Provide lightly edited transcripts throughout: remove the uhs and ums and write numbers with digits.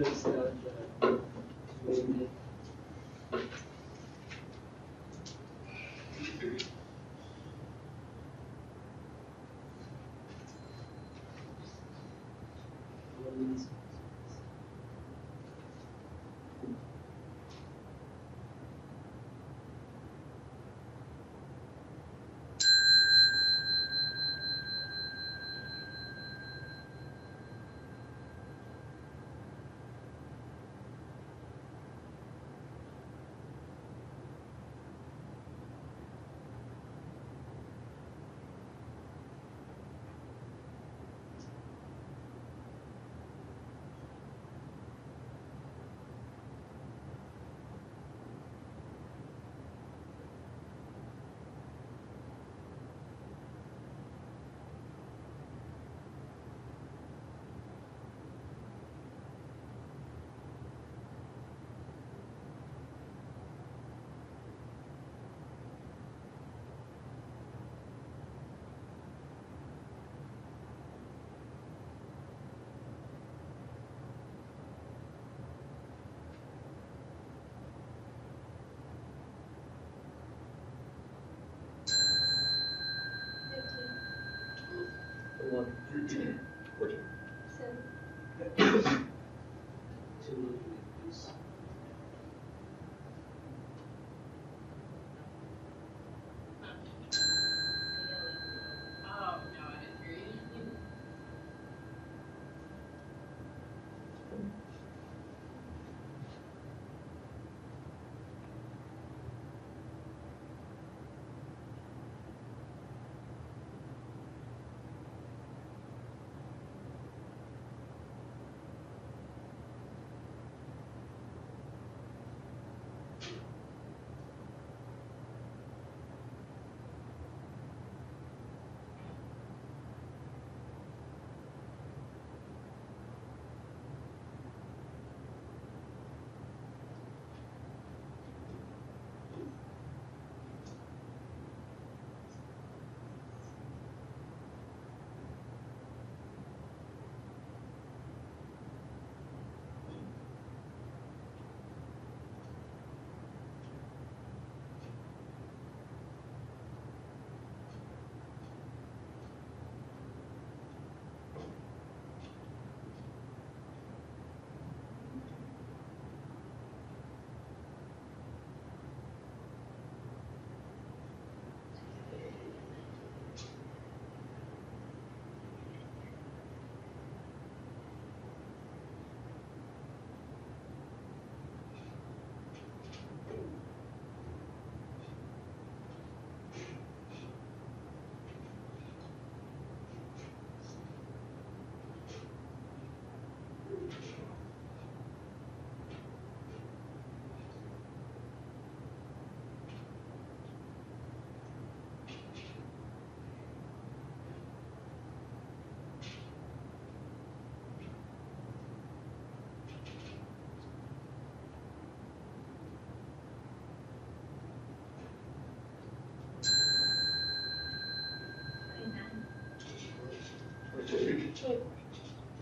to start doing it. One. 14. 7. 2, please.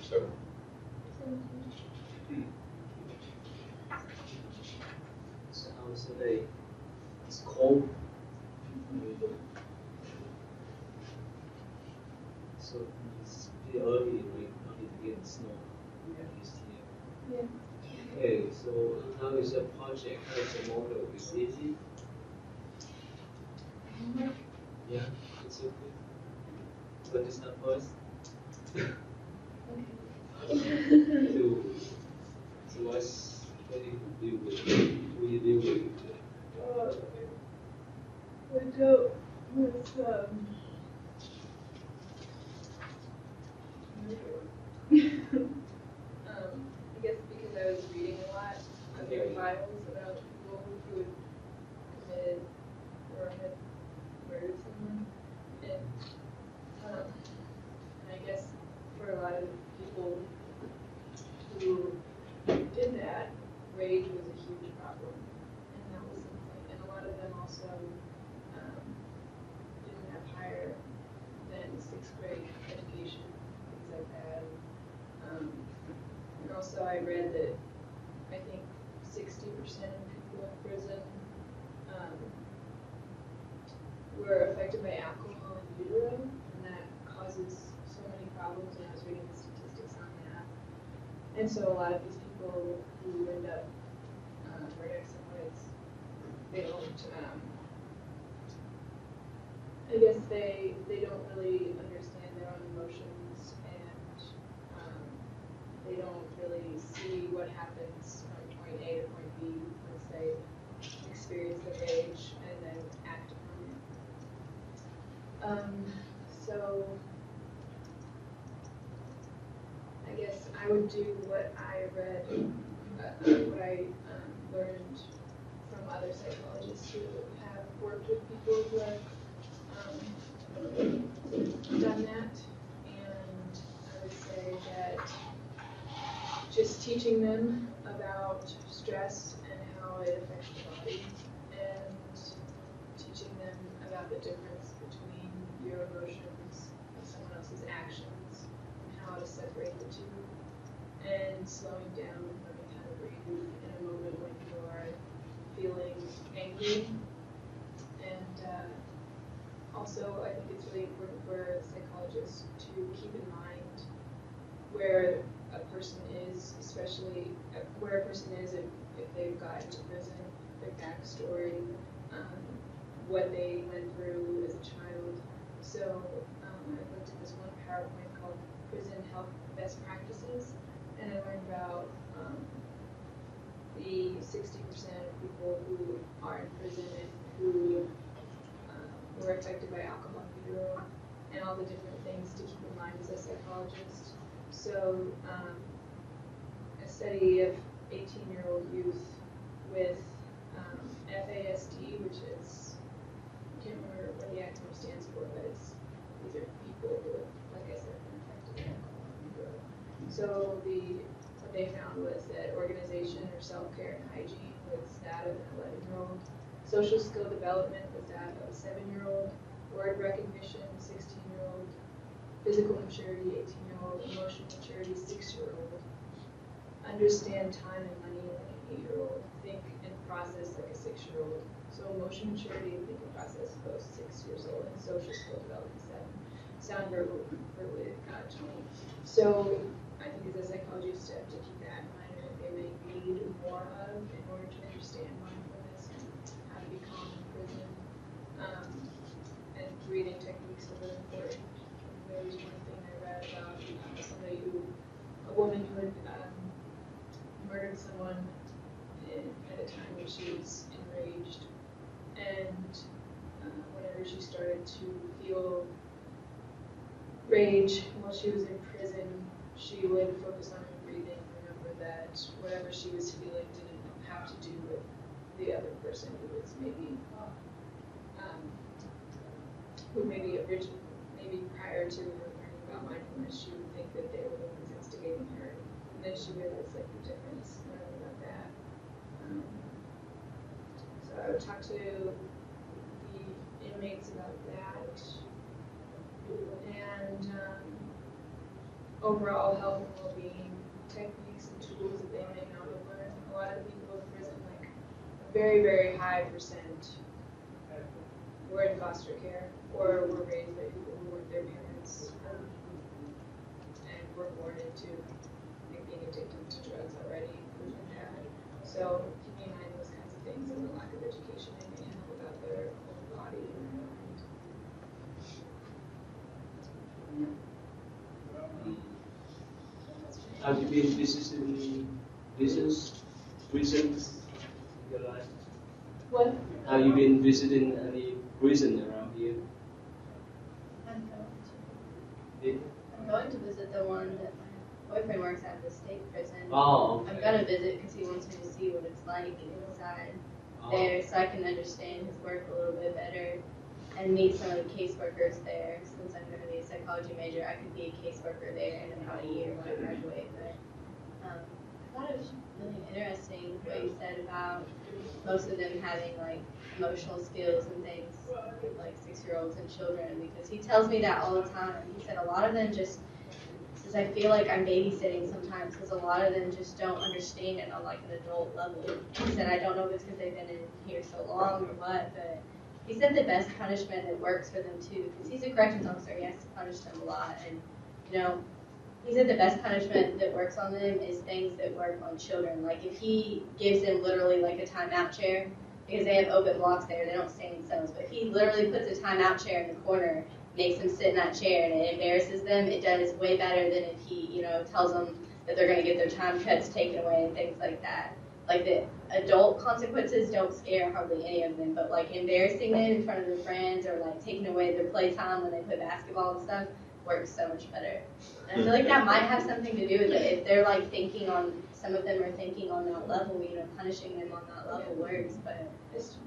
So, So I would say it's cold. So it's pretty early, like not need to get snow. This year. Yeah. Okay, so how is your project? How is the model? Is it easy? Yeah, it's okay. But it's not first. So what do you do with it? What do you do with it? I dealt with I guess because I was reading a lot of their files about people who had committed or had murdered someone, and I guess for a lot of people who did that, rage was a huge problem, and that was something. And a lot of them also didn't have higher I read that I think 60% of people in prison were affected by alcohol in utero, and that causes so many problems, and I was reading the statistics on that. And so a lot of these people who end up murdering someone, they don't, I guess they don't really understand their own emotions, and they don't really see what happens from point A to point B once they experience the rage and then act upon it. So I guess I would do what I read, what I learned from other psychologists who have worked with people who have done that, and I would say that just teaching them about stress and how it affects the body, and teaching them about the difference between your emotions and someone else's actions, and how to separate the two, and slowing down and learning how to breathe in a moment when you are feeling angry. And also, I think it's really important for psychologists to keep in mind where a person is, especially where a person is if they've gotten to prison, their backstory, what they went through as a child. So I looked at this one PowerPoint called Prison Health Best Practices, and I learned about the 60% of people who are in prison and who were affected by alcohol in utero, and all the different things to keep in mind as a psychologist. So a study of 18-year-old youth with FASD, which is, I can't remember what the acronym stands for, but these are people who, like I said, been affected by alcohol in utero. So what they found was that organization or self-care and hygiene was that of an 11-year-old. Social skill development was that of a 7-year-old. Word recognition, 16-year-old. Physical maturity, 18-year-old. Emotional maturity, 6-year-old. Understand time and money like an 8-year-old. Think and process like a 6-year-old. So emotional maturity and think and process both 6 years old, and social skill development 7. Sound verbally 20. So I think as a psychologist, you have to keep that in mind, and they may need more of in order to understand mindfulness and how to be calm in prison. And breathing techniques are really important. There was one thing I read about a woman who had murdered someone at a time when she was enraged, and whenever she started to feel rage while she was in prison, she would focus on her breathing, remember that whatever she was feeling didn't have to do with the other person who was maybe maybe prior to her learning about mindfulness, she would think that they were the ones instigating her, and then she realized like the difference learning about that. So I would talk to the inmates about that, and overall health and well-being techniques and tools that they may not have learned. A lot of people in prison, like a very, very high percent, were in foster care or were raised by people who weren't their parents, and were born into being addicted to drugs already, which is bad. So keeping in mind those kinds of things and the lack of education they may have about their own body and their mind. Have you been visiting prisons in your life? What? Have you been visiting any prison around here? I'm going to visit the one that my boyfriend works at, the state prison. Oh, okay. I'm going to visit because he wants me to see what it's like inside there, so I can understand his work a little bit better and meet some of the caseworkers there. Since I'm going to be a psychology major, I could be a caseworker there in about a year when I graduate. But I thought it was really interesting what you said about most of them having like emotional skills and things, like 6-year-olds and children, because he tells me that all the time. He said a lot of them just Because I feel like I'm babysitting sometimes because a lot of them just don't understand it on like an adult level. He said, I don't know if it's because they've been in here so long or what, but he said the best punishment that works for them too, because he's a corrections officer, he has to punish them a lot, and you know, he said the best punishment that works on them is things that work on children. Like if he gives them literally like a timeout chair, because they have open blocks there, they don't stay in cells, but if he literally puts a timeout chair in the corner, makes them sit in that chair, and it embarrasses them, it does way better than if he, you know, tells them that they're going to get their time cuts taken away and things like that. Like the adult consequences don't scare hardly any of them, but like embarrassing them in front of their friends or like taking away their playtime when they play basketball and stuff works so much better. And I feel like that might have something to do with it. If they're like thinking on, some of them are thinking on that level, you know, punishing them on that level works, but.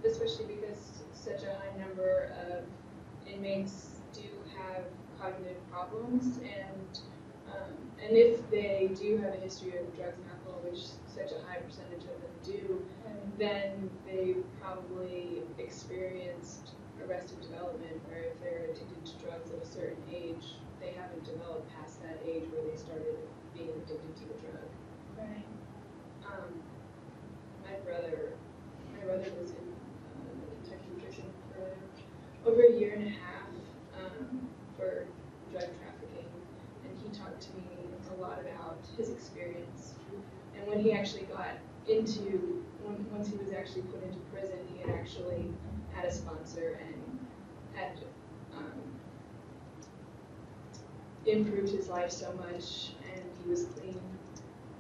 Especially because such a high number of inmates do have cognitive problems, and if they do have a history of drugs and alcohol, which such a high percentage of them do, then they probably experienced arrested development, where if they're addicted to drugs at a certain age, they haven't developed past that age where they started being addicted to a drug. Right. My brother was in Kentucky prison for over a year and a half for drug trafficking, and he talked to me a lot about his experience. And when he actually got into, once he was actually put into prison, he had actually had a sponsor and had improved his life so much, and he was clean.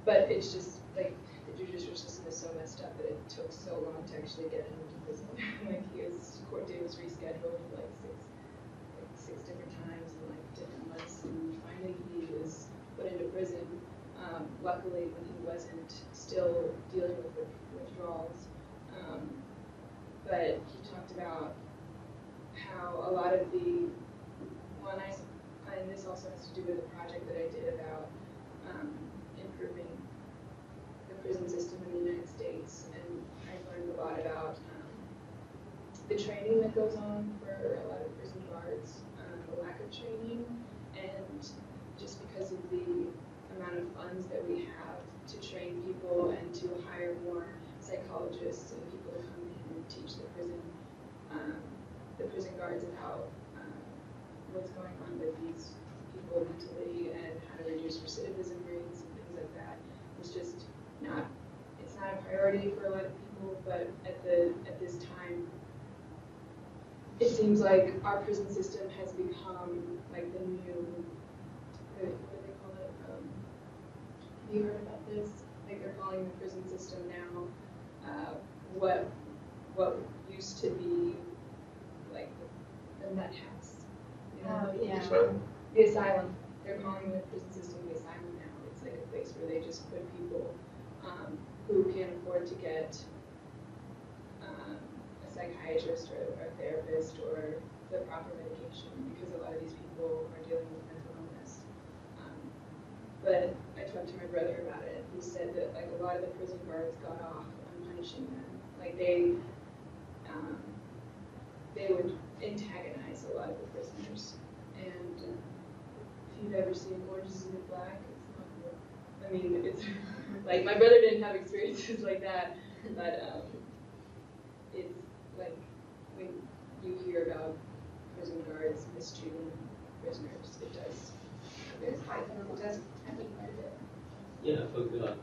But it's just like the judicial system is so messed up that it took so long to actually get him into prison. Like his court date was rescheduled like six different times in like different months, and finally he was put into prison. Luckily, when he wasn't still dealing with withdrawals, but he talked about how a lot of the and this also has to do with a project that I did about improving the prison system in the United States, and I learned a lot about the training that goes on for a lot of prison guards, the lack of training, and just because of the amount of funds that we have to train people and to hire more psychologists and people to come in and teach the prison guards about what's going on with these people mentally and how to reduce recidivism rates and things like that. It's just not a priority for a lot of people, but at this time, it seems like our prison system has become like the new, what do they call it? Have you heard about this? Like they're calling the prison system now what used to be like the nut house. You know? Oh, yeah. The asylum. They're calling the prison system the asylum now. It's like a place where they just put people who can afford to get a psychiatrist or a therapist or the proper medication, because a lot of these people are dealing with mental illness. But I talked to my brother about it. He said that like a lot of the prison guards got off on punishing them. Like they would antagonize a lot of the prisoners. And if you've ever seen Orange is the New Black, it's not good. I mean, it's like my brother didn't have experiences like that, but it's like when you hear about prison guards mistreating prisoners, it does happen quite a bit. Yeah, I forgot.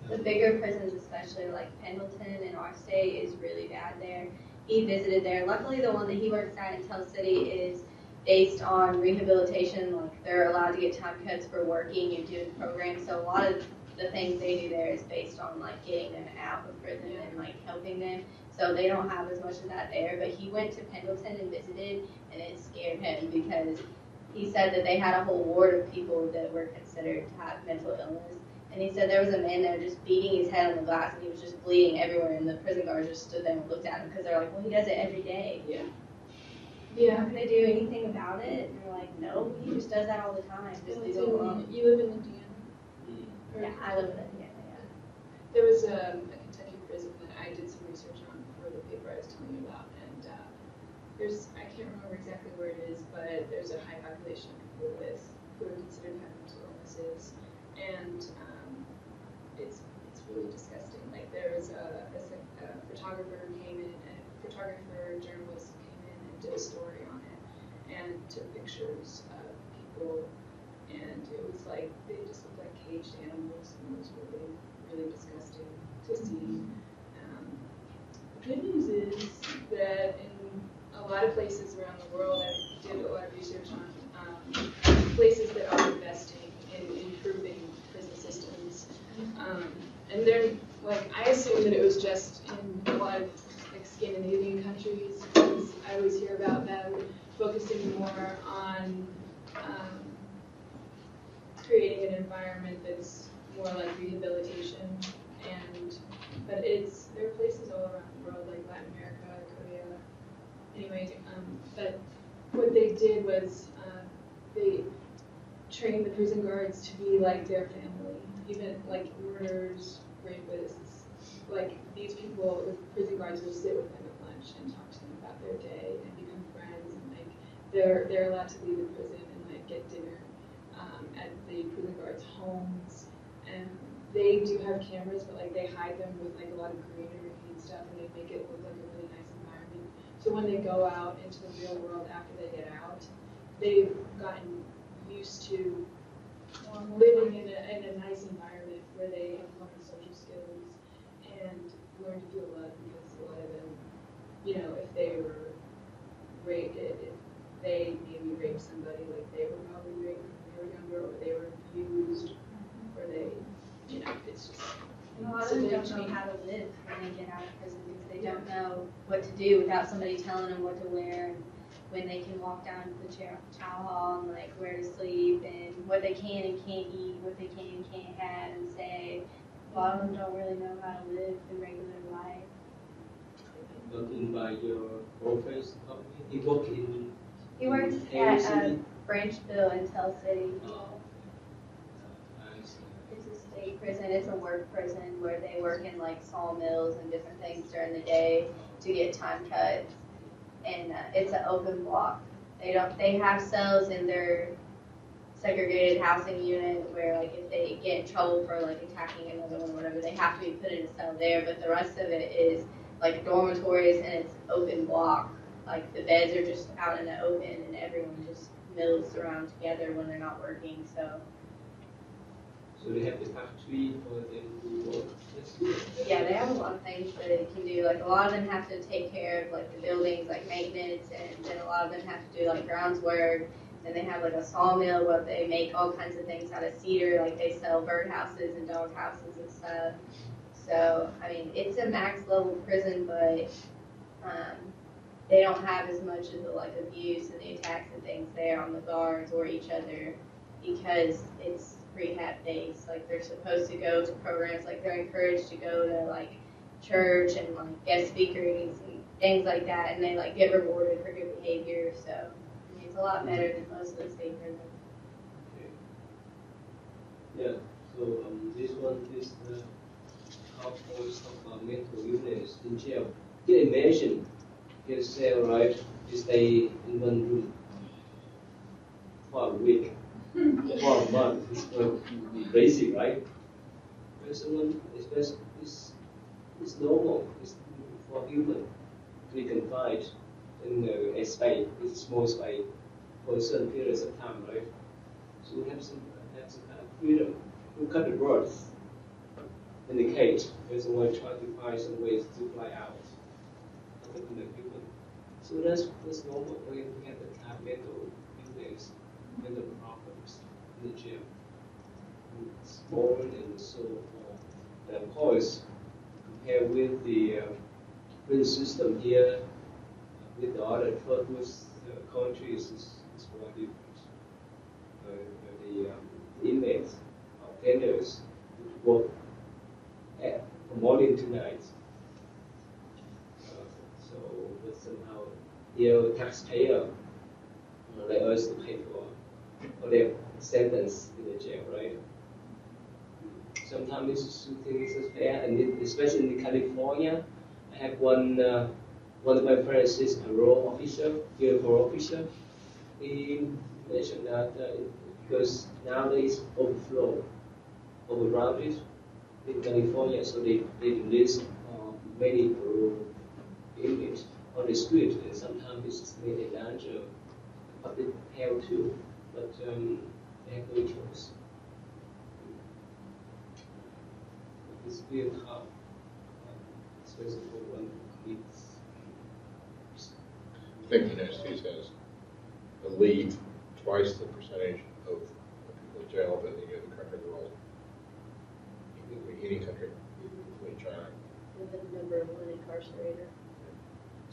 The bigger prisons, especially like Pendleton in our state, is really bad there. He visited there. Luckily, the one that he works at in Tell City is based on rehabilitation. Like they're allowed to get time cuts for working and doing programs. So a lot of the things they do there is based on like getting them out of prison and like helping them. So they don't have as much of that there. But he went to Pendleton and visited, and it scared him because he said that they had a whole ward of people that were considered to have mental illness. And he said there was a man there just beating his head on the glass, and he was just bleeding everywhere, and the prison guards just stood there and looked at him because they're like, well, he does it every day. Yeah. How can they do anything about it? And they're like, no, he just does that all the time. Just leave him alone. You live in Indiana? Yeah, I live in Indiana, yeah. There was a Kentucky prison that I did some research on for the paper I was telling you about, and I can't remember exactly where it is, but there's a high population of people who are considered to have mental illnesses, really disgusting. Like there was a photographer came in, and a photographer journalist came in and did a story on it, and took pictures of people, and it was like they just looked like caged animals, and it was really, really disgusting to see. The good news is that in a lot of places around the world, I did a lot of research on places that are investing in improving prison systems. And they're, like, I assume that it was just in a lot of like Scandinavian countries, because I always hear about them focusing more on creating an environment that's more like rehabilitation. But there are places all around the world, like Latin America, Korea. Anyway, but what they did was they trained the prison guards to be like their family, even like murderers, rapists. Like these people, the prison guards will sit with them at lunch and talk to them about their day and become friends. And like they're allowed to leave the prison and like get dinner at the prison guards' homes. And they do have cameras, but like they hide them with like a lot of greenery and stuff, and they make it look like a really nice environment. So when they go out into the real world after they get out, they've gotten used to living in a nice environment where they have learned social skills and learn to feel love, because a lot of them, you know, if they were raped, if they maybe raped somebody, like they were probably raped when they were younger, or they were abused, or they, you know, it's just. And a lot of them don't know how to live when they get out of prison, because they don't know what to do without somebody telling them what to wear, and when they can walk down to the chow hall and like where to sleep, and what they can and can't eat, what they can and can't have and say. A lot of them don't really know how to live the regular life. Working by your professor company, he worked in. He works at Branchville in Tell City. Oh, I see. It's a state prison. It's a work prison where they work in like sawmills and different things during the day to get time cuts. And it's an open block. They have cells in their segregated housing unit where like if they get in trouble for like attacking another one or whatever, they have to be put in a cell there. But the rest of it is like dormitories, and it's open block. Like the beds are just out in the open, and everyone just mills around together when they're not working. So they have the factory for them to work. yeah, they have a lot of things that they can do. Like a lot of them have to take care of like the buildings, like maintenance, and then a lot of them have to do like grounds work. And they have like a sawmill where they make all kinds of things out of cedar. Like they sell bird houses and dog houses and stuff. So I mean, it's a max level prison, but they don't have as much of the like abuse and the attacks and things there on the guards or each other, because it's rehab based. Like they're supposed to go to programs, like they're encouraged to go to like church and like guest speakers and things like that, and they like get rewarded for good behavior. So I mean, it's a lot better than most of the state prisons. Okay. Yeah. So this one is how we talk about mental illness in jail. Can you imagine get a cell, right? You stay in one room for a week, for a month. It's going to be crazy, right? When someone is normal, it's for human. We can find in a space, a small space, for certain periods of time, right? So we have some kind of freedom. We cut the birds in the cage. When someone try to find some ways to fly out of the human. So that's normal. We have the kind of mental illness, mental problems in the jail. It's more and so forth. And of course, compared with the prison system here, with the other third world countries, is quite different. The inmates, offenders, work from morning to night. But somehow, the taxpayer like us to pay for their sentence in the jail, right? Sometimes it's things is fair, and especially in California, I have one of my friends is a parole officer, He mentioned that because nowadays overrun it, in California, so they release many images on the street, and sometimes it's made a danger public health too, but they have no choice. It's real tough, especially for one who commits. I think the United States has, I believe, twice the percentage of people in jail than any other country in the world. Any country, including China. With the number one incarcerated.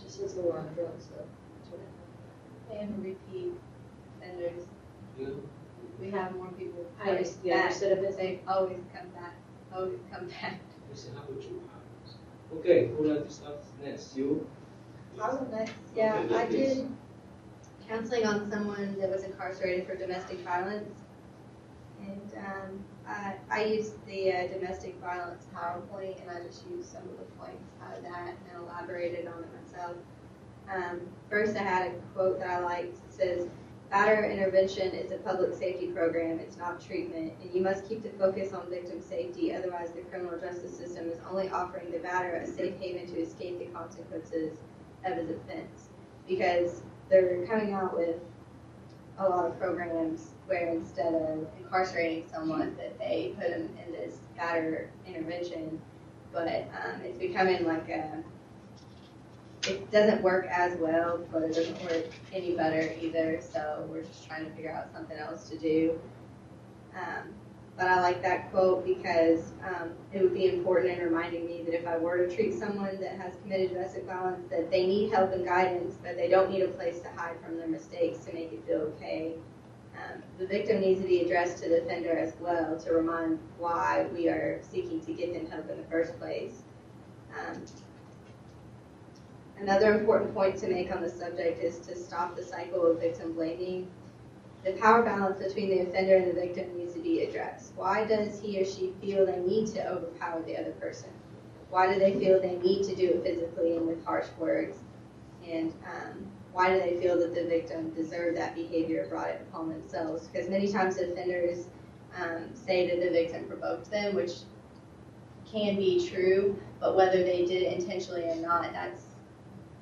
Just as the war on drugs, though. That's what And repeat offenders. Yeah. We have more people. I guess the opposite of it. They always come back. Always come back. Listen, how would you have? Okay, who like to start next? You? I was next. Yeah, Okay, I please. did counseling on someone that was incarcerated for domestic violence. And I used the domestic violence PowerPoint, and I just used some of the points out of that and elaborated on it myself. First, I had a quote that I liked. It says, "Batter intervention is a public safety program. It's not treatment, and you must keep the focus on victim safety. Otherwise, the criminal justice system is only offering the batter a safe haven to escape the consequences of his offense." Because they're coming out with a lot of programs where instead of incarcerating someone, that they put them in this batter intervention, but it's becoming like it doesn't work as well, but it doesn't work any better either, so we're just trying to figure out something else to do. But I like that quote because it would be important in reminding me that if I were to treat someone that has committed domestic violence, that they need help and guidance, but they don't need a place to hide from their mistakes to make it feel okay. The victim needs to be addressed to the offender as well to remind why we are seeking to get them help in the first place. Another important point to make on the subject is to stop the cycle of victim blaming. The power balance between the offender and the victim needs to be addressed. Why does he or she feel they need to overpower the other person? Why do they feel they need to do it physically and with harsh words? And why do they feel that the victim deserved that behavior brought it upon themselves? Because many times offenders say that the victim provoked them, which can be true, but whether they did it intentionally or not,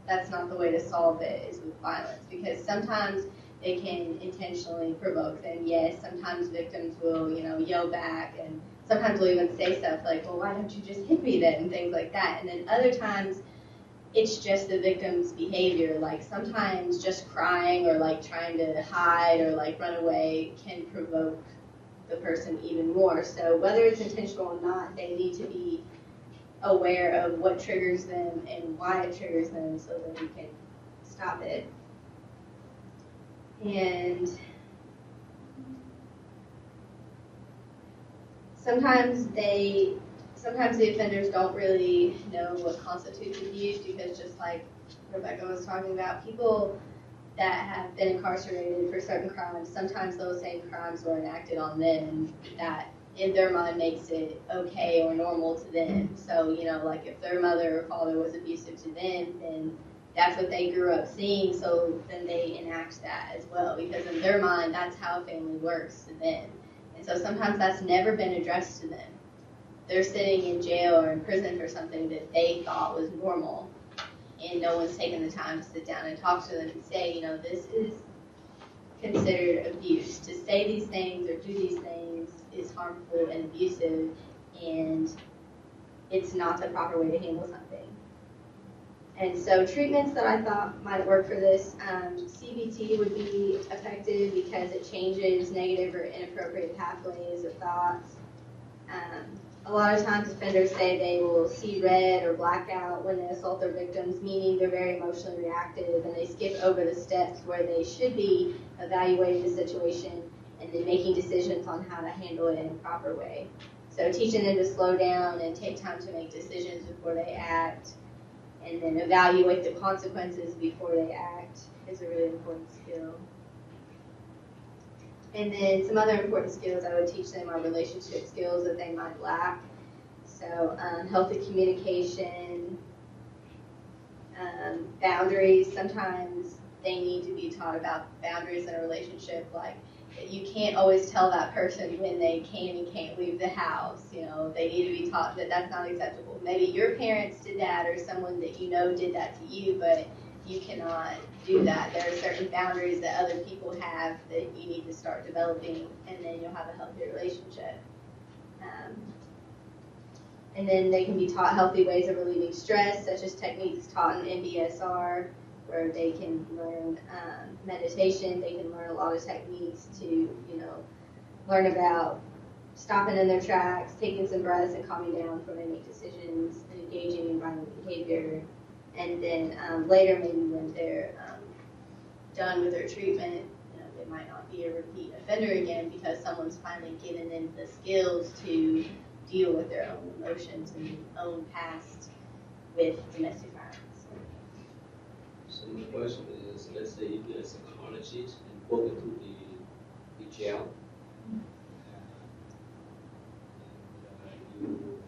that's not the way to solve it, is with violence. Because sometimes they can intentionally provoke them. Yes, sometimes victims will, yell back, and sometimes will even say stuff like, well, why don't you just hit me then, and things like that. And then other times, it's just the victim's behavior. Like sometimes just crying or like trying to hide or like run away can provoke the person even more. So whether it's intentional or not, they need to be aware of what triggers them and why it triggers them so that we can stop it. And sometimes the offenders don't really know what constitutes abuse, because just like Rebecca was talking about, people that have been incarcerated for certain crimes, sometimes those same crimes were enacted on them that in their mind makes it okay or normal to them. So, like if their mother or father was abusive to them, then that's what they grew up seeing, so then they enact that as well, because in their mind, that's how family works to them. And so sometimes that's never been addressed to them. They're sitting in jail or in prison for something that they thought was normal, and no one's taken the time to sit down and talk to them and say, this is considered abuse. To say these things or do these things is harmful and abusive, and it's not the proper way to handle something. And so treatments that I thought might work for this, CBT would be effective because it changes negative or inappropriate pathways of thoughts. A lot of times offenders say they will see red or black out when they assault their victims, meaning they're very emotionally reactive, and they skip over the steps where they should be evaluating the situation and then making decisions on how to handle it in a proper way. So teaching them to slow down and take time to make decisions before they act, and then evaluate the consequences before they act is a really important skill. And then some other important skills I would teach them are relationship skills that they might lack. So healthy communication, boundaries. Sometimes they need to be taught about boundaries in a relationship, like you can't always tell that person when they can and can't leave the house. They need to be taught that that's not acceptable. Maybe your parents did that or someone that you know did that to you, but you cannot do that. There are certain boundaries that other people have that you need to start developing, and then you'll have a healthy relationship. And then they can be taught healthy ways of relieving stress, such as techniques taught in MBSR, where they can learn meditation. They can learn a lot of techniques to, learn about stopping in their tracks, taking some breaths and calming down before they make decisions, and engaging in violent behavior. And then later, maybe when they're done with their treatment, they might not be a repeat offender again because someone's finally given them the skills to deal with their own emotions and own past with domestic violence. So my question is, let's say if you're a psychologist and go into the jail, you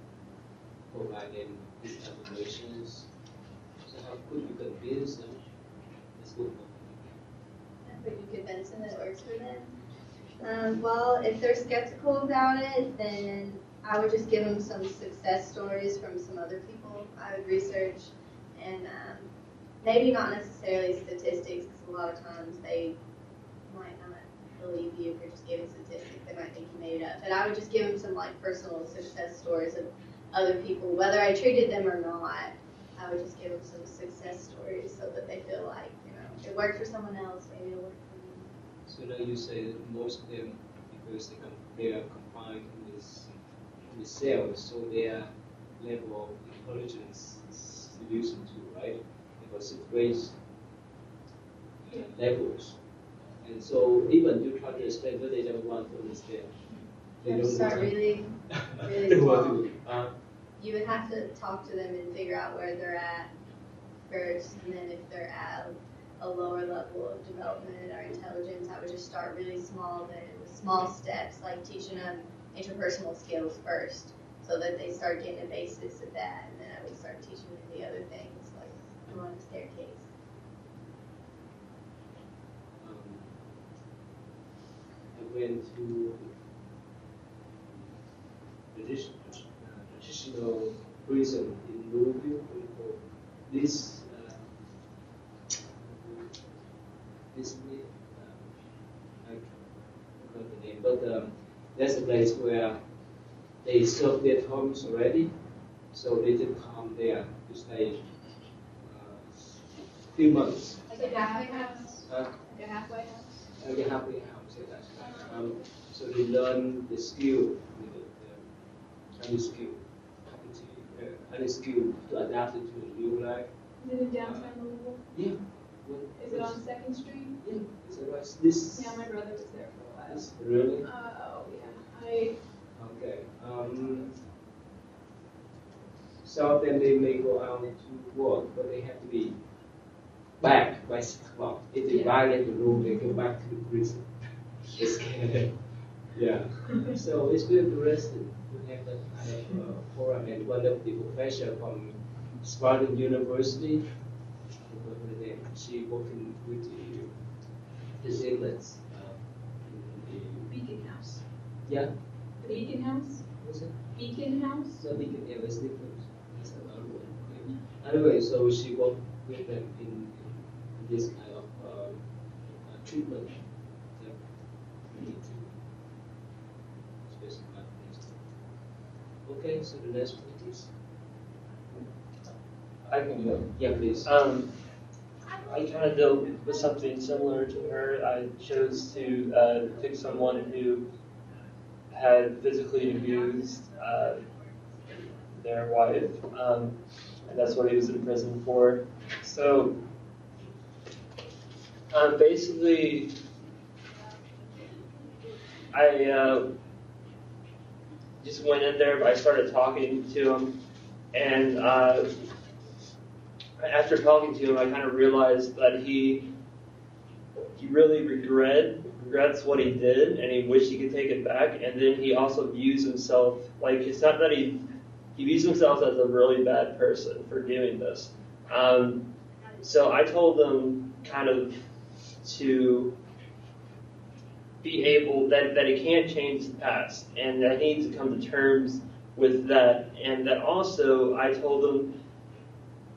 provide them these informations, so how could you convince them it's good? But you convince them that it works for them? Well, if they're skeptical about it, then I would just give them some success stories from some other people I would research, and maybe not necessarily statistics, because a lot of times they might not believe you if you're just giving statistics. They might think you made it up. But I would just give them some personal success stories of other people, whether I treated them or not. I would just give them some success stories so that they feel like, it worked for someone else, maybe it'll work for me. So now you say that most of them, because they are confined in the cells, so their level of intelligence is reduced to, right? Because it raises levels. And so even you try to explain, but they don't want to understand. They You have to don't start want really they want small. to, You would have to talk to them and figure out where they're at first, and then if they're at a lower level of development or intelligence, I would just start really small then with small steps, like teaching them interpersonal skills first, so that they start getting a basis of that, and then I would start teaching them the other things, like go on a staircase. I went to traditional prison in Louisville. This I forgot the name, but that's a place where they serve their terms already, so they just come there to stay a few months. Like a halfway house? Like a halfway house? Like a halfway house, yeah, that's right. So they learn the skill, any skill, any skill to adapt it to the new life. Is it in downtown Louisville? Yeah. Is it on 2nd Street? Yeah, is it right? This. Yeah, my brother was there for a while. This really? Oh, yeah. Okay. Some of them they may go out to work, but they have to be back by 6 o'clock. If they violate the rule, they go back to the prison. It's scary. Yeah. So it's very interesting to have that kind of forum. And one of the professor from Spartan University, she working with the disableds in the Beacon House. yeah. The Beacon House? What's it? Beacon House? So Beacon, yeah, that's different. That's another one. Anyway, so she worked with them in this kind of treatment that we need to specify. Okay, so the next one, please. I can go. Yeah, please. I kind of dealt with something similar to her. I chose to pick someone who had physically abused their wife, and that's what he was in prison for. So basically, I just went in there, but I started talking to him, and after talking to him, I kind of realized that he really regrets what he did, and he wished he could take it back. And then he also views himself like it's not that he views himself as a really bad person for doing this. So I told him kind of to be able, that he can't change the past, and that he needs to come to terms with that, and that also I told him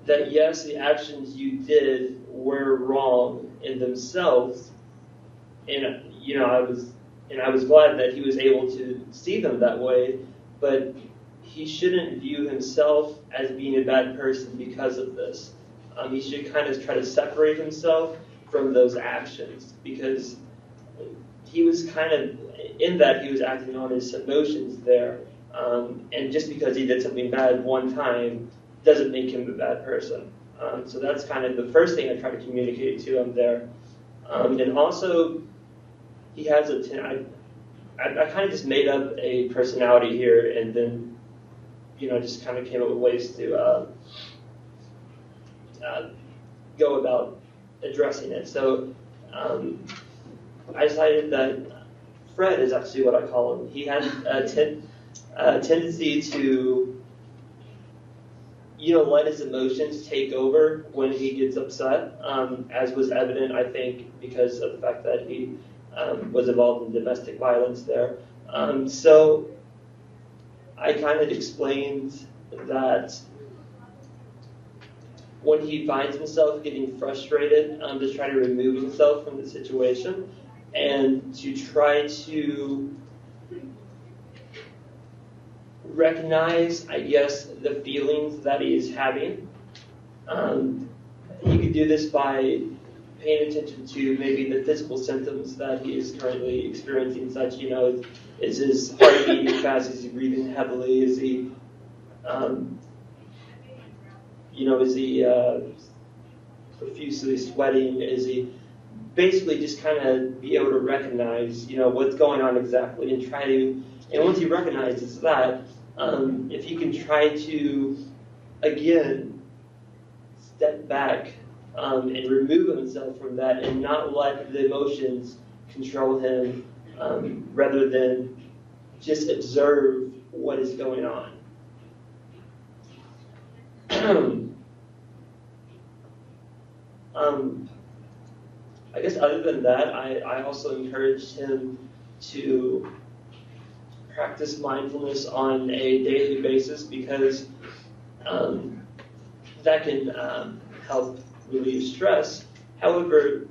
that yes, the actions you did were wrong in themselves, and I was glad that he was able to see them that way, but he shouldn't view himself as being a bad person because of this. He should kind of try to separate himself from those actions, because he was kind of, in that he was acting on his emotions there, and just because he did something bad one time doesn't make him a bad person. So that's kind of the first thing I try to communicate to him there. And also, he has I kind of just made up a personality here, and then, just kind of came up with ways to go about addressing it. So I decided that Fred is actually what I call him. He has a tendency to, let his emotions take over when he gets upset, as was evident, I think, because of the fact that he was involved in domestic violence there. So I kind of explained that when he finds himself getting frustrated, to try to remove himself from the situation and to try to recognize, I guess, the feelings that he is having. He could do this by paying attention to maybe the physical symptoms that he is currently experiencing, such, is his heart beating fast, is he breathing heavily, is he, is he profusely sweating, is he basically just kind of be able to recognize, what's going on exactly and try to, and once he recognizes that, if he can try to, again, step back and remove himself from that and not let the emotions control him, rather than just observe what is going on. I guess other than that, I also encouraged him to practice mindfulness on a daily basis, because that can help relieve stress. However,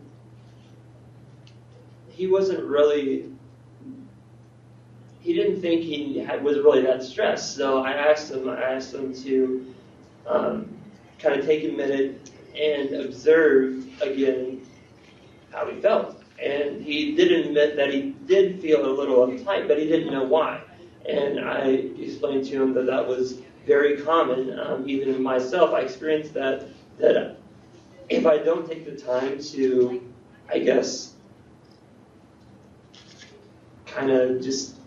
he didn't think he was really that stressed. So I asked him to kind of take a minute and observe again how he felt. And he did admit that he did feel a little uptight, but he didn't know why. And I explained to him that was very common. Even in myself, I experienced that if I don't take the time to, I guess, kind of just,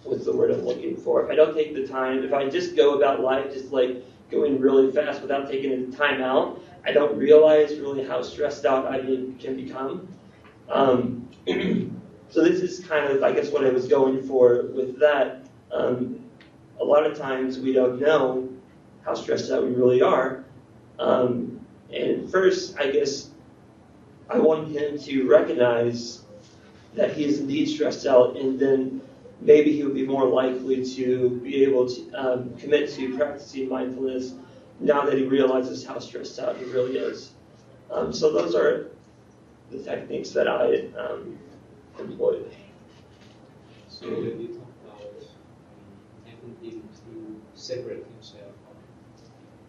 what's the word I'm looking for? If I don't take the time, if I just go about life just like going really fast without taking the time out, I don't realize really how stressed out I can become. So this is kind of, I guess, what I was going for with that. A lot of times we don't know how stressed out we really are. And first, I guess, I want him to recognize that he is indeed stressed out, and then maybe he would be more likely to be able to commit to practicing mindfulness now that he realizes how stressed out he really is. So those are the techniques that I employed. So when you talk about helping him to separate himself from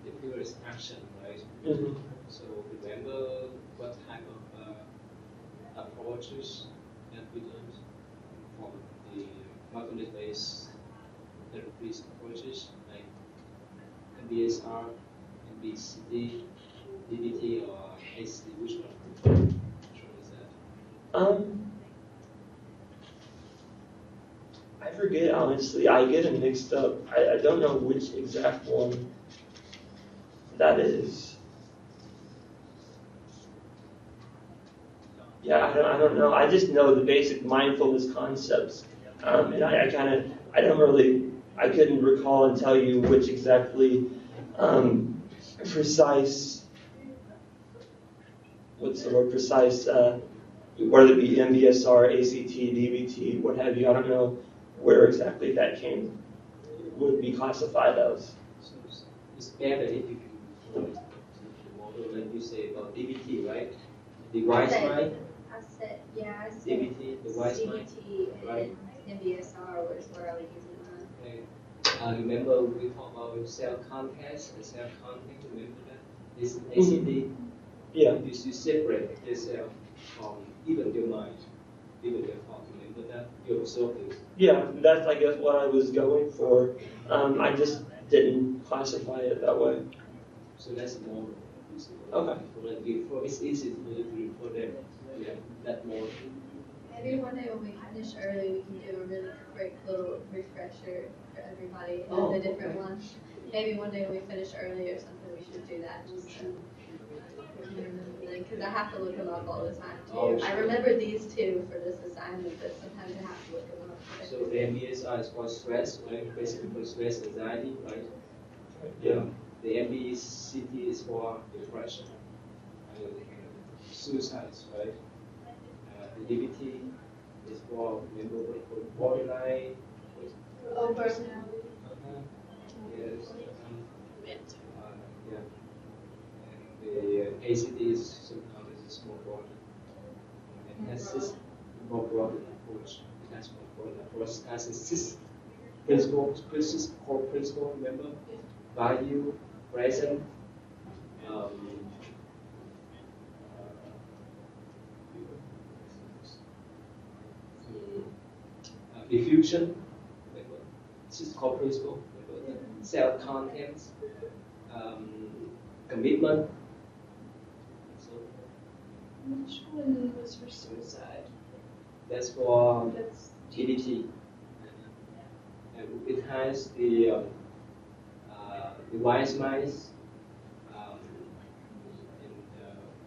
the previous action, right? Mm-hmm. So remember what type of approaches that we learned from the mindfulness-based therapy approaches, like MBSR, MBCD, DBT, or ACD. Which one is that? I forget, honestly. I get it mixed up. I don't know which exact one that is. Yeah, I don't know. I just know the basic mindfulness concepts. And I couldn't recall and tell you which exactly precise what's the word, precise, whether it be MBSR, ACT, DBT, what have you. I don't know where exactly that would be classified as. So it's better if you can deploy the model like you say about DBT, right? The wise mind. I said DBT, the wise mind. CBT right? and MBSR was where I was using that. Okay. Remember we talked about self-context and self-context, remember that? This ACD. Yeah. You separate yourself from even your mind, even your thought, remember that? You observe this. Yeah, that's, I guess, what I was going for. I just didn't classify it that way. So that's more. Okay. Before it's easy for you to report that. Yeah, that more. Maybe one day when we finish early, we can do a really quick little refresher for everybody Oh, of the different okay. ones. Maybe one day when we finish early or something, we should do that just so we can remember them. Because I have to look them up all the time too. Oh, I sure. remember these two for this assignment, but sometimes I have to look them up. So the MBSR is for stress, right? Basically for stress, anxiety, right? Yeah. The MBCT is for depression, suicides, right? The DBT is for, remember, for borderline. Oh, Yes. Yeah. And the ACT is sometimes it's more broad. And that's just more broad approach. That's more broad approach. As it's just core principle, remember? Value, present, diffusion, remember? It's just core principle, remember? Self-contents, commitment. So Which one was for suicide? that's for That's GDT. And it has the wise minds.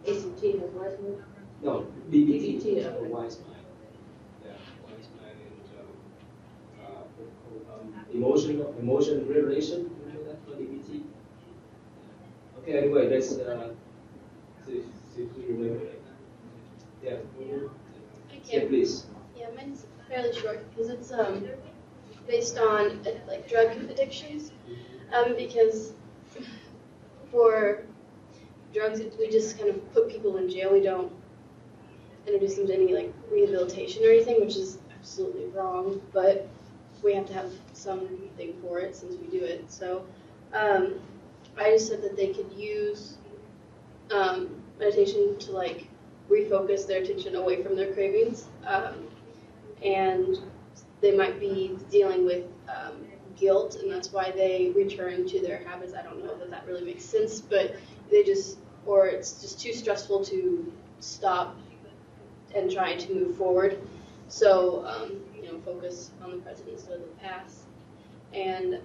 ACT has wise mind. No, DBT DBT, is for okay. wise mind. Yeah, wise mind and emotion regulation. Remember that for DBT? Okay, anyway, let's see if we remember that. Yeah. Yeah, please. Yeah, mine's fairly short because it's based on like drug addictions. Because for drugs, we just kind of put people in jail. We don't introduce them to any like rehabilitation or anything, which is absolutely wrong. But we have to have something for it since we do it. So I just said that they could use meditation to like refocus their attention away from their cravings, and they might be dealing with guilt, and that's why they return to their habits. I don't know that that really makes sense, but they just, or it's just too stressful to stop and try to move forward. So, focus on the present instead of the past. And,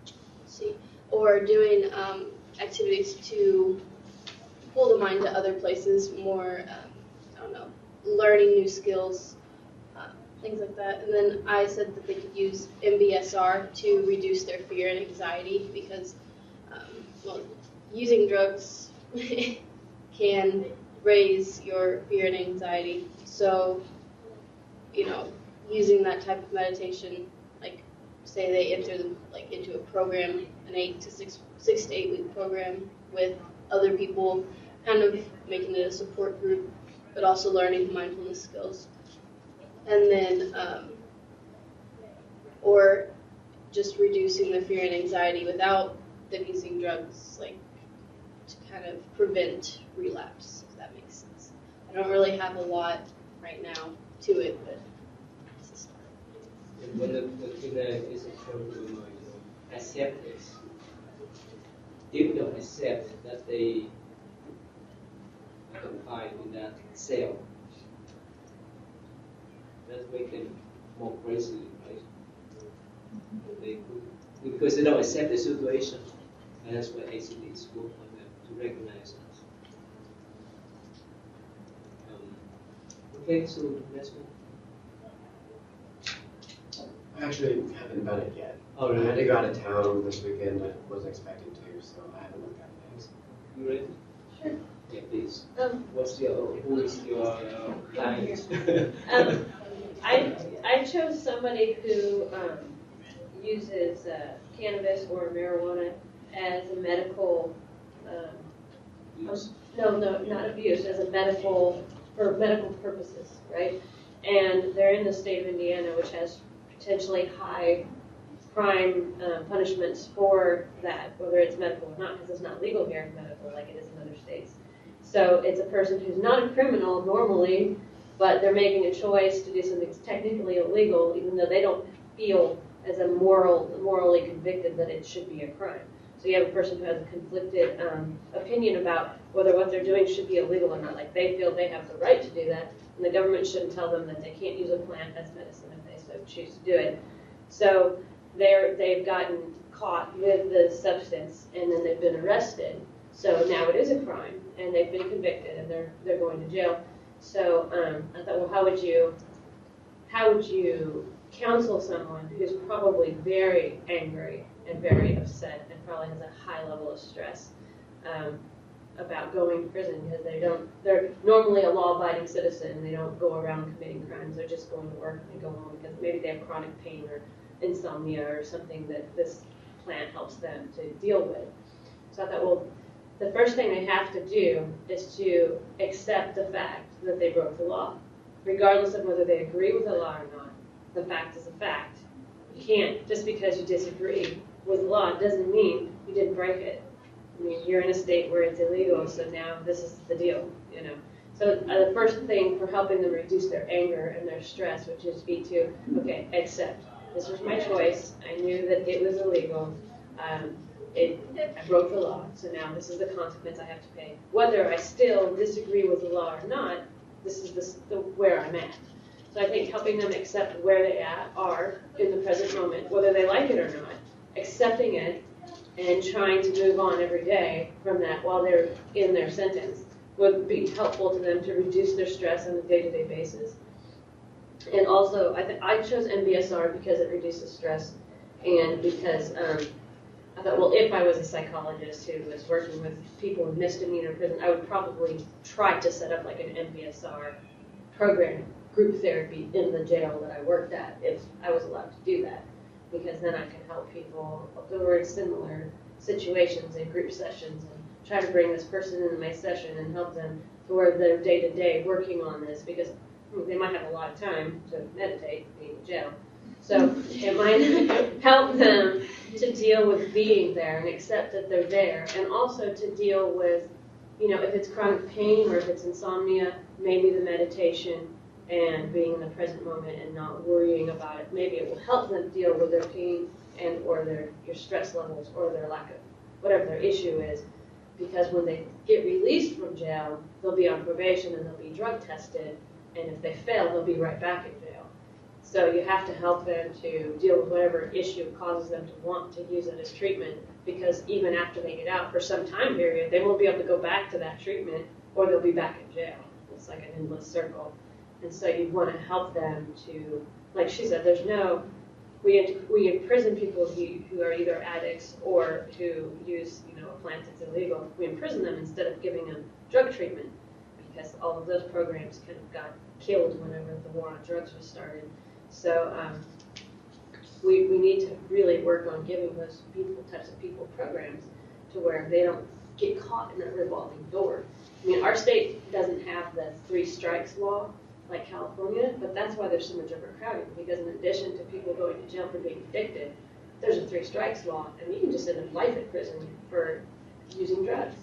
let's see, or doing activities to pull the mind to other places, more, learning new skills, things like that. And then I said that they could use MBSR to reduce their fear and anxiety because, using drugs can raise your fear and anxiety. So, using that type of meditation, like say they enter into a program, an 6 to 8 week program with other people, kind of making it a support group, but also learning mindfulness skills. And then, or just reducing the fear and anxiety without them using drugs, like to kind of prevent relapse, if that makes sense. I don't really have a lot right now to it, but it's a start. And when the thing is a problem, accept this. If you don't accept that they are confined in that cell, that make them more crazy, right? Because they don't accept the situation, and that's why ACT is good for them to recognize us. Okay, so next one. I actually haven't done it yet. Oh, really? I had to go out of town this weekend. I wasn't expecting to, so I haven't looked at it yet. You ready? Sure. please. What's your, who is your client? I chose somebody who uses cannabis or marijuana as a medical, no, not abuse, as a medical, for medical purposes, right? And they're in the state of Indiana, which has potentially high crime punishments for that, whether it's medical or not, because it's not legal here in medical like it is in other states. So it's a person who's not a criminal normally, but they're making a choice to do something that's technically illegal, even though they don't feel as a morally convicted that it should be a crime. So you have a person who has a conflicted opinion about whether what they're doing should be illegal or not. Like they feel they have the right to do that, and the government shouldn't tell them that they can't use a plant as medicine if they so choose to do it. So they've gotten caught with the substance, and then they've been arrested. So now it is a crime, and they've been convicted, and they're going to jail. So I thought, well, how would you counsel someone who's probably very angry and very upset and probably has a high level of stress about going to prison because they're normally a law-abiding citizen and they don't go around committing crimes. They're just going to work and they go home because maybe they have chronic pain or insomnia or something that this plant helps them to deal with. So I thought, well, the first thing they have to do is to accept the fact that they broke the law, regardless of whether they agree with the law or not. The fact is a fact. You can't, just because you disagree with the law, doesn't mean you didn't break it. I mean, you're in a state where it's illegal, so now this is the deal, you know. So the first thing for helping them reduce their anger and their stress, which is be to, okay, accept. This was my choice. I knew that it was illegal. I broke the law, so now this is the consequence I have to pay. Whether I still disagree with the law or not, this is where I'm at. So I think helping them accept where they are in the present moment, whether they like it or not, accepting it and trying to move on every day from that while they're in their sentence would be helpful to them to reduce their stress on a day-to-day basis. And also, I chose MBSR because it reduces stress and because I thought, well, if I was a psychologist who was working with people in misdemeanor prison, I would probably try to set up like an MBSR program, group therapy in the jail that I worked at, if I was allowed to do that. Because then I can help people who are in similar situations in group sessions and try to bring this person into my session and help them to where they're day-to-day working on this, because they might have a lot of time to meditate being in jail. So it might help them to deal with being there and accept that they're there, and also to deal with, you know, if it's chronic pain or if it's insomnia, maybe the meditation and being in the present moment and not worrying about it. Maybe it will help them deal with their pain and or their stress levels or their lack of whatever their issue is. Because when they get released from jail, they'll be on probation and they'll be drug tested, and if they fail, they'll be right back in jail. So you have to help them to deal with whatever issue causes them to want to use it as treatment, because even after they get out for some time period, they won't be able to go back to that treatment or they'll be back in jail. It's like an endless circle. And so you want to help them to, like she said, there's no, we imprison people who are either addicts or who use, you know, a plant that's illegal. We imprison them instead of giving them drug treatment, because all of those programs kind of got killed whenever the war on drugs was started. So we need to really work on giving those types of people programs to where they don't get caught in that revolving door. I mean, our state doesn't have the 3 strikes law like California, but that's why there's so much overcrowding, because in addition to people going to jail for being addicted, there's a 3 strikes law, and you can just end up life in prison for using drugs,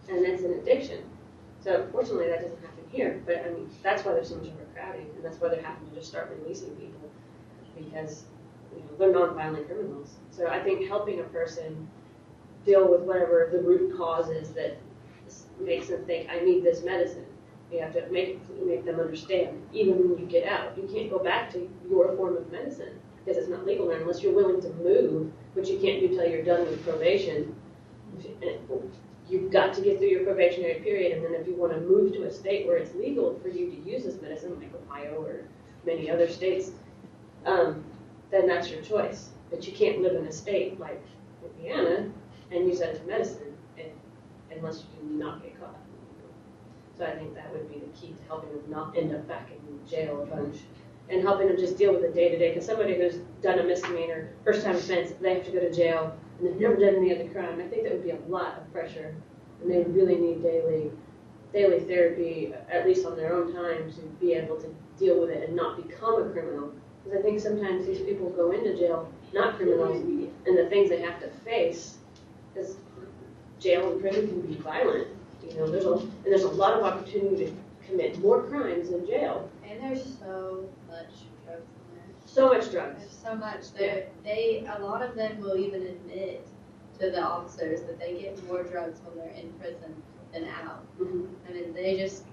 and that's an addiction. So fortunately that doesn't happen here, but I mean, that's why there's so much overcrowding, and that's why they're having to just start releasing people, because, you know, they're non-violent criminals. So I think helping a person deal with whatever the root cause is that makes them think, I need this medicine. You have to make them understand, even when you get out, you can't go back to your form of medicine because it's not legal there unless you're willing to move, which you can't do till you're done with probation. You've got to get through your probationary period, and then if you want to move to a state where it's legal for you to use this medicine, like Ohio or many other states, then that's your choice. But you can't live in a state like Indiana and use that as medicine unless you do not get caught. So I think that would be the key to helping them not end up back in jail a bunch and helping them just deal with the day-to-day. Because somebody who's done a misdemeanor, first-time offense, they have to go to jail and they've never done any other crime. I think that would be a lot of pressure, and they really need daily therapy, at least on their own time, to be able to deal with it and not become a criminal. Because I think sometimes these people go into jail not criminals, and the things they have to face, because jail and prison can be violent. You know, there's a lot of opportunity to commit more crimes in jail. And there's so much drugs in there. So much drugs. There's so much there. A lot of them will even admit to the officers that they get more drugs when they're in prison than out. Mm-hmm. I mean, they're just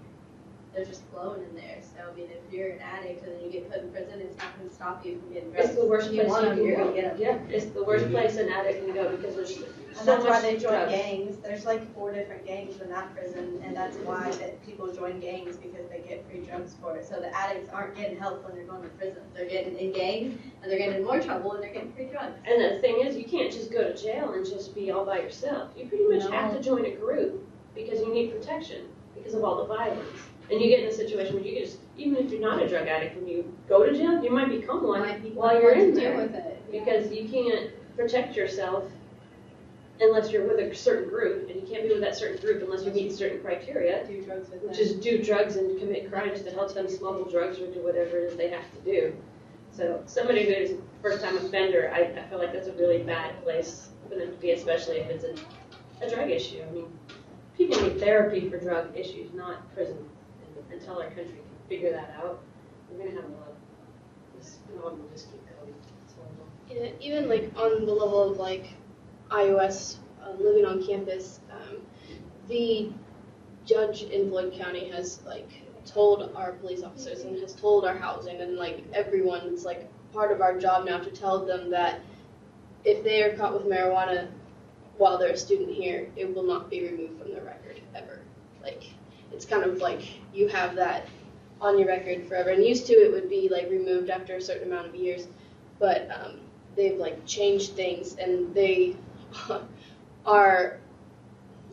flowing in there. So, I mean, if you're an addict and then you get put in prison, it's not going to stop you from getting drugs. It's the worst If place you want them, you you're can going to go. get them. Yeah, it's the worst place an addict can go because there's And so that's why much they join drugs. gangs. There's like 4 different gangs in that prison, and that's why that people join gangs, because they get free drugs for it. So the addicts aren't getting help when they're going to prison. They're getting in gangs, and they're getting in more trouble, and they're getting free drugs. And the thing is, you can't just go to jail and just be all by yourself. You pretty much have to join a group because you need protection because of all the violence. And you get in a situation where you just, even if you're not a drug addict, when you go to jail, you might become one while you're in there. With it. Because you can't protect yourself unless you're with a certain group, and you can't be with that certain group unless you meet certain criteria, Do drugs with which them. is do drugs and commit crimes to help them smuggle drugs or do whatever it is they have to do. So somebody who's a first-time offender, I feel like that's a really bad place for them to be, especially if it's a drug issue. I mean, people need therapy for drug issues, not prison. And until our country can figure that out, we're going to have a lot of this problem will just keep going. It's horrible. Yeah, even like on the level of like iOS, living on campus, the judge in Floyd County has like told our police officers and has told our housing and like everyone, it's like part of our job now to tell them that if they are caught with marijuana while they're a student here, it will not be removed from their record ever. Like, it's kind of like you have that on your record forever. And used to it would be like removed after a certain amount of years, but they've like changed things, and they are,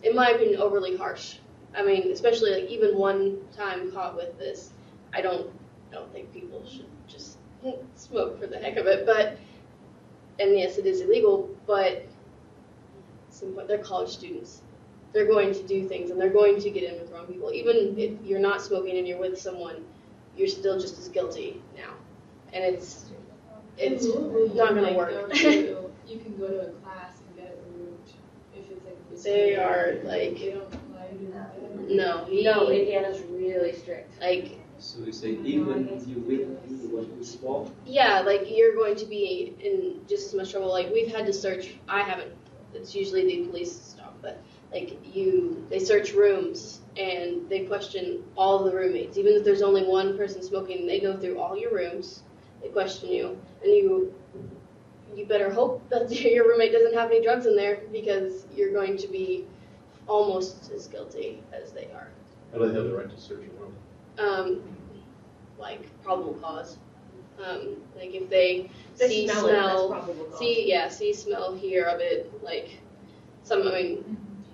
in my opinion, overly harsh. I mean, especially like even one time caught with this, I don't think people should just smoke for the heck of it. But, and yes, it is illegal, but at some point they're college students. They're going to do things, and they're going to get in with wrong people. Even if you're not smoking and you're with someone, you're still just as guilty now. And it's not going to work. You can go to a class and get it removed if it's like a They are like, they don't like do that. no, No, Indiana's really strict. like, So you say even if you want to smoke, yeah, like you're going to be in just as much trouble. Like we've had to search. I haven't. It's usually the police stuff, but like they search rooms and they question all the roommates. Even if there's only one person smoking, they go through all your rooms. They question you, and you better hope that your roommate doesn't have any drugs in there, because you're going to be almost as guilty as they are. How do they have the right to search a room? Like probable cause. Like if they see, smell, see, smell, hear of it, like I mean,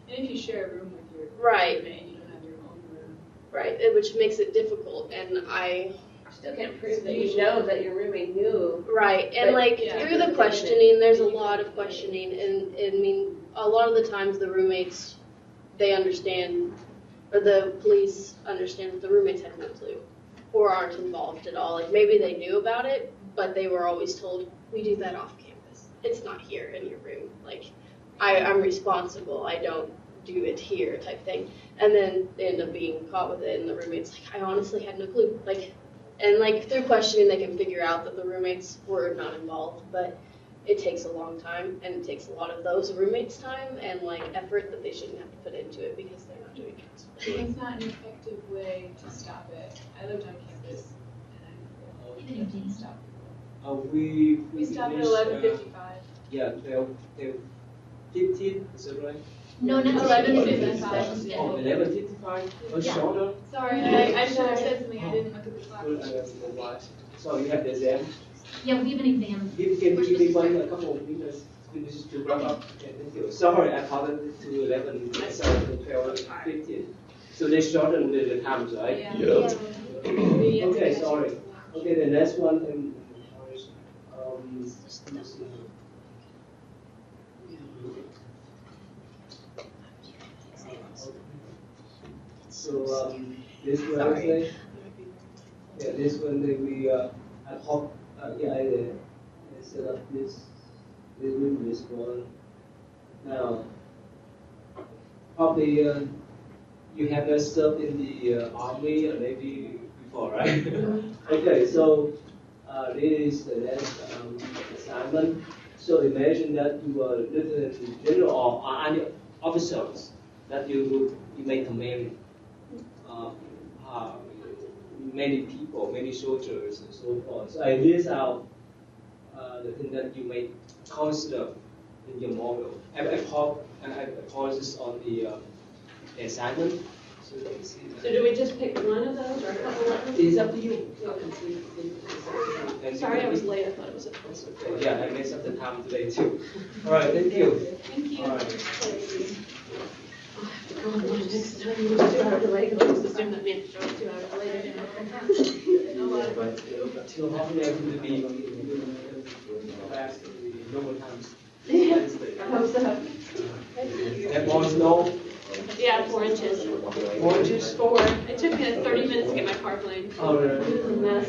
And if you share a room with your right, roommate, you don't have your own room. right, which makes it difficult, and I Still can't prove that you know that your roommate knew. right, and But, like yeah. through the questioning, there's a lot of questioning, and I mean, a lot of the times the roommates, they understand, or the police understand that the roommates had no clue, or aren't involved at all. Like maybe they knew about it, but they were always told, we do that off campus. It's not here in your room. Like, I'm responsible. I don't do it here type thing. And then they end up being caught with it, and the roommate's like, I honestly had no clue. Like, and like through questioning, they can figure out that the roommates were not involved, but it takes a long time, and it takes a lot of those roommates' time and like effort that they shouldn't have to put into it because they're not doing it. It's not an effective way to stop it. I lived on campus, and I didn't stop. we Stop at finish, 11:55. Yeah, 12:15, is that right? No, not 11:55. Oh, 11:55? Oh, Yeah. shorter? Sorry, I should have said something. I didn't look at the clock. Well, I don't know why. So you have the exam. Yeah, we have an exam. Can you give me a couple of minutes to wrap up? Okay, thank you. Sorry, I called it to 11, sorry, to 12:15. So they shorten the times, right? Yeah. Okay, sorry. Okay, the next one. Let's see. So this Wednesday, yeah, this Wednesday we I hope I set up this one. Now, probably you have not served in the army or navy before, right? Okay, so this is the next assignment. So imagine that you are lieutenant general or army officers that you may command uh, uh, many people, many soldiers, and so forth. So these are the things that you may consider in your model. I pause this on the assignment. So you can see that. So do we just pick one of those or a couple of them? It's up to you. Sorry, I was late. I thought it was at That's okay. Yeah, I messed up the time today too. All right, thank you. Thank you. All right. I'll have to go on one next time. It was 2 hours delayed. The system that meant to show up 2 hours later. So hopefully I will be fast in the normal times. Wednesday. I hope so. And more snow. Yeah, 4 inches. 4 inches? 4. It took me like 30 minutes to get my car cleaned. Oh, really? It was a mess.